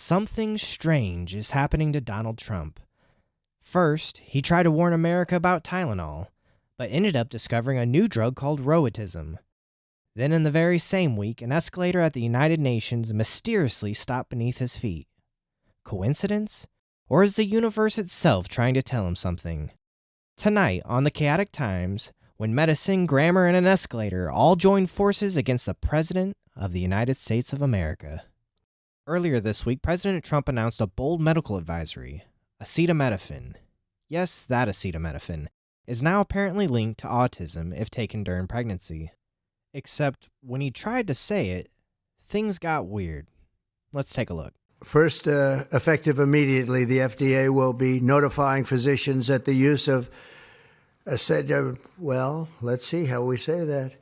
Something strange is happening to Donald Trump. First, he tried to warn America about Tylenol, but ended up discovering a new drug called noautism. Then in the very same week, an escalator at the United Nations mysteriously stopped beneath his feet. Coincidence? Or is the universe itself trying to tell him something? Tonight on the Chaotic Times, when medicine, grammar, and an escalator all join forces against the President of the United States of America. Earlier this week, President Trump announced a bold medical advisory. Acetaminophen, yes, that acetaminophen, is now apparently linked to autism if taken during pregnancy. Except when he tried to say it, things got weird. Let's take a look. First, effective immediately, the FDA will be notifying physicians that the use of let's see how we say that.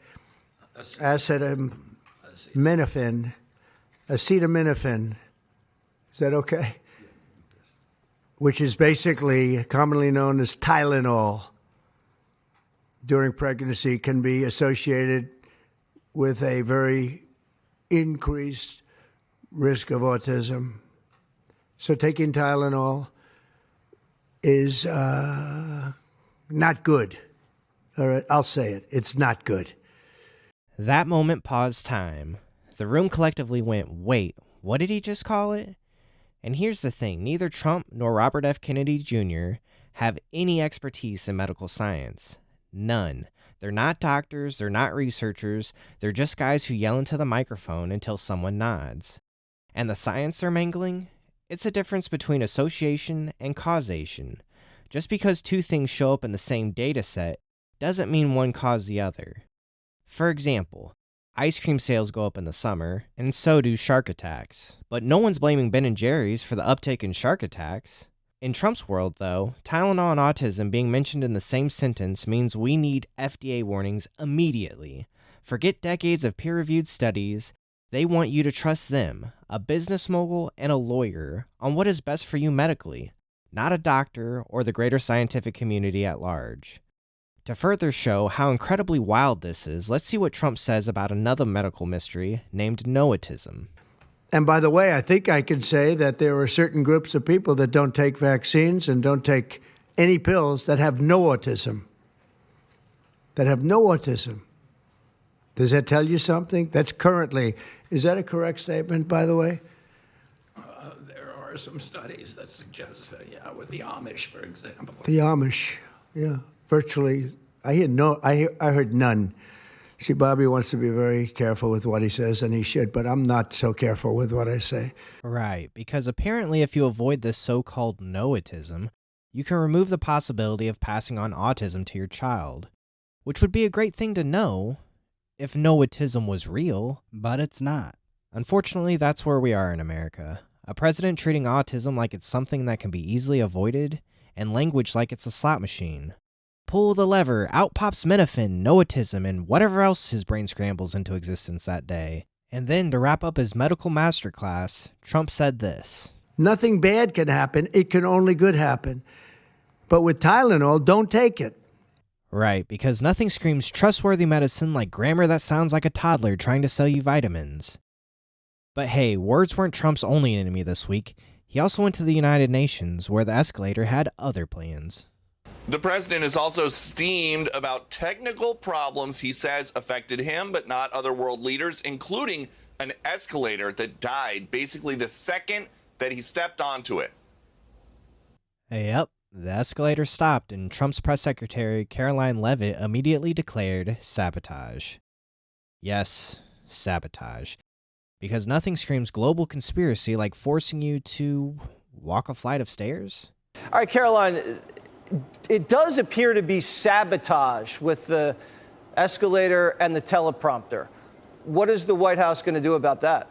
Acetaminophen. Acetaminophen. Is that okay? Which is basically commonly known as Tylenol, during pregnancy can be associated with a very increased risk of autism. So taking Tylenol is not good. All right, I'll say it. It's not good. That moment paused time. The room collectively went, wait, what did he just call it? And here's the thing, neither Trump nor Robert F. Kennedy Jr. have any expertise in medical science. None. They're not doctors, they're not researchers, they're just guys who yell into the microphone until someone nods. And the science they're mangling? It's a difference between association and causation. Just because two things show up in the same data set doesn't mean one caused the other. For example, ice cream sales go up in the summer, and so do shark attacks. But no one's blaming Ben & Jerry's for the uptick in shark attacks. In Trump's world, though, Tylenol and autism being mentioned in the same sentence means we need FDA warnings immediately. Forget decades of peer-reviewed studies. They want you to trust them, a business mogul and a lawyer, on what is best for you medically, not a doctor or the greater scientific community at large. To further show how incredibly wild this is, let's see what Trump says about another medical mystery named noautism. And by the way, I think I can say that there are certain groups of people that don't take vaccines and don't take any pills that have no autism. That have no autism. Does that tell you something? That's currently, is that a correct statement, by the way? There are some studies that suggest that, yeah, with the Amish, for example. The Amish, yeah. Virtually, I heard none. See, Bobby wants to be very careful with what he says, and he should, but I'm not so careful with what I say. Right, because apparently if you avoid this so-called noautism, you can remove the possibility of passing on autism to your child, which would be a great thing to know if noautism was real, but it's not. Unfortunately, that's where we are in America. A president treating autism like it's something that can be easily avoided, and language like it's a slot machine. Pull the lever, out pops Minophen, noautism, and whatever else his brain scrambles into existence that day. And then, to wrap up his medical masterclass, Trump said this. Nothing bad can happen, it can only good happen. But with Tylenol, don't take it. Right, because nothing screams trustworthy medicine like grammar that sounds like a toddler trying to sell you vitamins. But hey, words weren't Trump's only enemy this week. He also went to the United Nations, where the escalator had other plans. The president is also steamed about technical problems he says affected him, but not other world leaders, including an escalator that died basically the second that he stepped onto it. Yep, the escalator stopped, and Trump's press secretary, Caroline Leavitt, immediately declared sabotage. Yes, sabotage. Because nothing screams global conspiracy like forcing you to walk a flight of stairs. All right, Caroline, it does appear to be sabotage with the escalator and the teleprompter. What is the White House going to do about that?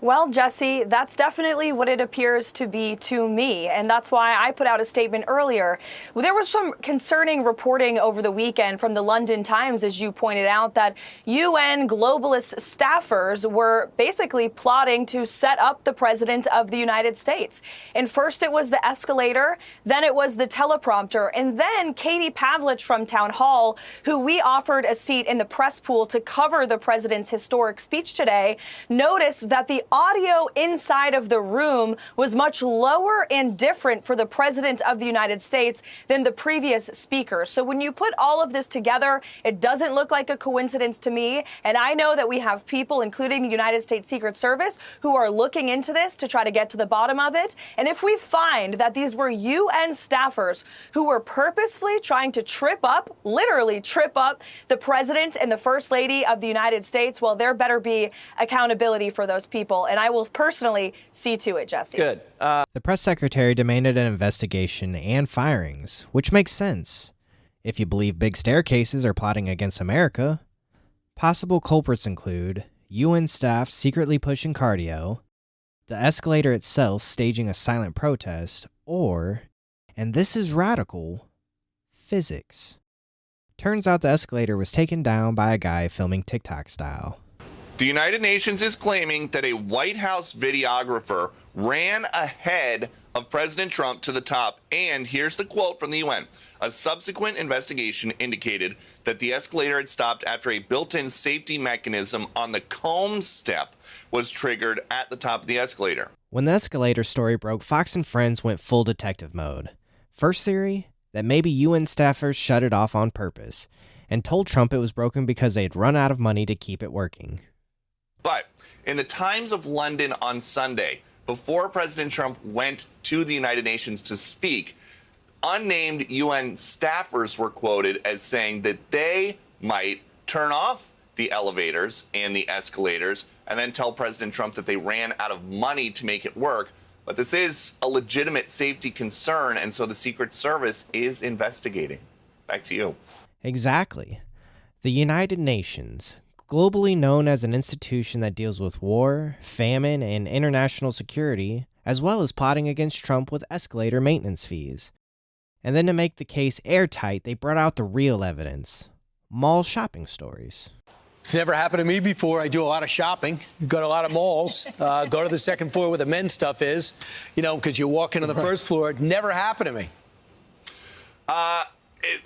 Well, Jesse, that's definitely what it appears to be to me, and that's why I put out a statement earlier. There was some concerning reporting over the weekend from the London Times, as you pointed out, that UN globalist staffers were basically plotting to set up the president of the United States. And first it was the escalator, then it was the teleprompter, and then Katie Pavlich from Town Hall, who we offered a seat in the press pool to cover the president's historic speech today, noticed that the audio inside of the room was much lower and different for the President of the United States than the previous speaker. So when you put all of this together, it doesn't look like a coincidence to me. And I know that we have people, including the United States Secret Service, who are looking into this to try to get to the bottom of it. And if we find that these were UN staffers who were purposefully trying to literally trip up the President and the First Lady of the United States, well, there better be accountability for those people. And I will personally see to it, Jesse. Good. The press secretary demanded an investigation and firings, which makes sense. If you believe big staircases are plotting against America, possible culprits include UN staff secretly pushing cardio, the escalator itself staging a silent protest, or, and this is radical, physics. Turns out the escalator was taken down by a guy filming TikTok style. The United Nations is claiming that a White House videographer ran ahead of President Trump to the top. And here's the quote from the UN. A subsequent investigation indicated that the escalator had stopped after a built-in safety mechanism on the comb step was triggered at the top of the escalator. When the escalator story broke, Fox and Friends went full detective mode. First theory, that maybe UN staffers shut it off on purpose and told Trump it was broken because they had run out of money to keep it working. But in the Times of London on Sunday, before President Trump went to the United Nations to speak, unnamed UN staffers were quoted as saying that they might turn off the elevators and the escalators and then tell President Trump that they ran out of money to make it work. But this is a legitimate safety concern, and so the Secret Service is investigating. Back to you. Exactly. The United Nations, globally known as an institution that deals with war, famine, and international security, as well as plotting against Trump with escalator maintenance fees. And then to make the case airtight, they brought out the real evidence. Mall shopping stories. It's never happened to me before. I do a lot of shopping, go to a lot of malls, go to the second floor where the men's stuff is, because you walk into the first floor. It never happened to me.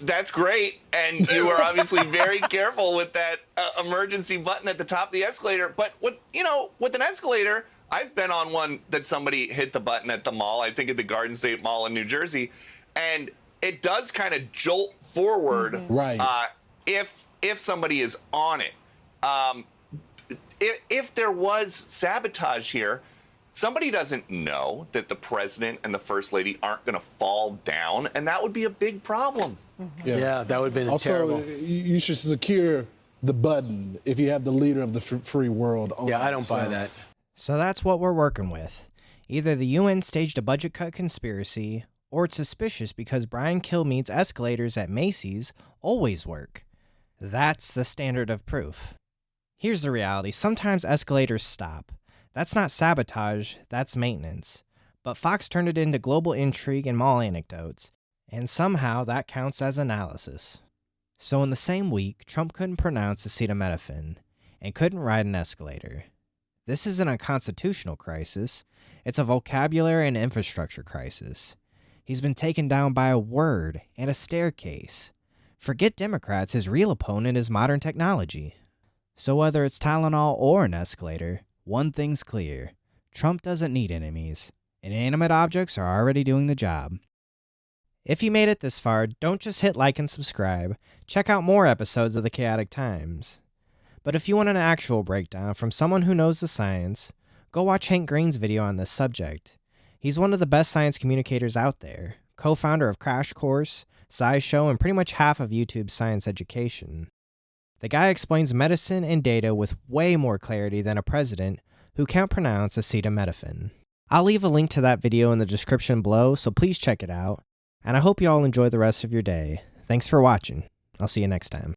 That's great. And you were obviously very careful with that emergency button at the top of the escalator. But with an escalator, I've been on one that somebody hit the button at the mall, I think at the Garden State Mall in New Jersey, and it does kind of jolt forward right. If somebody is on it. If there was sabotage here, somebody doesn't know that the president and the first lady aren't going to fall down, and that would be a big problem. Mm-hmm. Yeah, that would have been terrible. Also, you should secure the button if you have the leader of the free world on. Yeah, I don't buy that. So that's what we're working with. Either the UN staged a budget cut conspiracy, or it's suspicious because Brian Kilmeade's escalators at Macy's always work. That's the standard of proof. Here's the reality. Sometimes escalators stop. That's not sabotage, that's maintenance. But Fox turned it into global intrigue and mall anecdotes, and somehow that counts as analysis. So in the same week, Trump couldn't pronounce acetaminophen and couldn't ride an escalator. This isn't a constitutional crisis, it's a vocabulary and infrastructure crisis. He's been taken down by a word and a staircase. Forget Democrats, his real opponent is modern technology. So whether it's Tylenol or an escalator, one thing's clear. Trump doesn't need enemies. Inanimate objects are already doing the job. If you made it this far, don't just hit like and subscribe. Check out more episodes of The Chaotic Times. But if you want an actual breakdown from someone who knows the science, go watch Hank Green's video on this subject. He's one of the best science communicators out there, co-founder of Crash Course, SciShow, and pretty much half of YouTube's science education. The guy explains medicine and data with way more clarity than a president who can't pronounce acetaminophen. I'll leave a link to that video in the description below, so please check it out, and I hope you all enjoy the rest of your day. Thanks for watching. I'll see you next time.